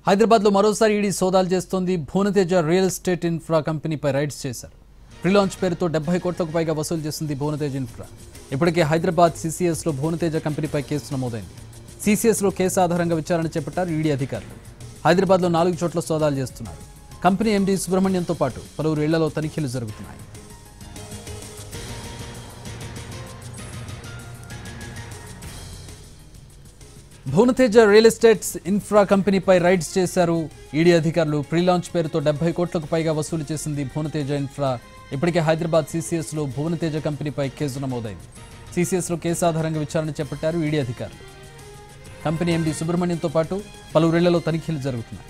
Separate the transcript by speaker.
Speaker 1: హైదరాబాద్లో మరోసారి ఈడీ సోదాలు చేస్తోంది. Bhuvanateja real estate infra కంపెనీపై rides చేశారు. ప్రీలాంచ్ పేరుతో 70 కోట్లకు పైగా వసూలు చేసింది భువనతేజ ఇన్ఫ్రా. ఇప్పటికే హైదరాబాద్ సీసీఎస్లో భువనతేజ కంపెనీపై కేసు నమోదైంది. సీసీఎస్లో కేసు ఆధారంగా విచారణ చేపట్టారు ఈడీ అధికారులు. హైదరాబాద్లో 4 చోట్ల సోదాలు చేస్తున్నారు. కంపెనీ ఎండీ సుబ్రహ్మణ్యంతో పాటు పలువురు ఇళ్లలో తనిఖీలు జరుగుతున్నాయి. Bhuvanateja real estates infra కంపెనీపై rides చేశారు ఈడీ అధికారులు. ప్రీలాంచ్ పేరుతో 70 కోట్లకు పైగా వసూలు చేసింది భువనతేజ ఇన్ఫ్రా. ఇప్పటికే హైదరాబాద్ సీసీఎస్లో భువనతేజ కంపెనీపై కేసు నమోదైంది. సీసీఎస్లో కేసు ఆధారంగా విచారణ చేపట్టారు ఈడీ అధికారులు. కంపెనీ ఎండీ సుబ్రహ్మణ్యంతో పాటు పలువురు ఇళ్లలో తనిఖీలు జరుగుతున్నాయి.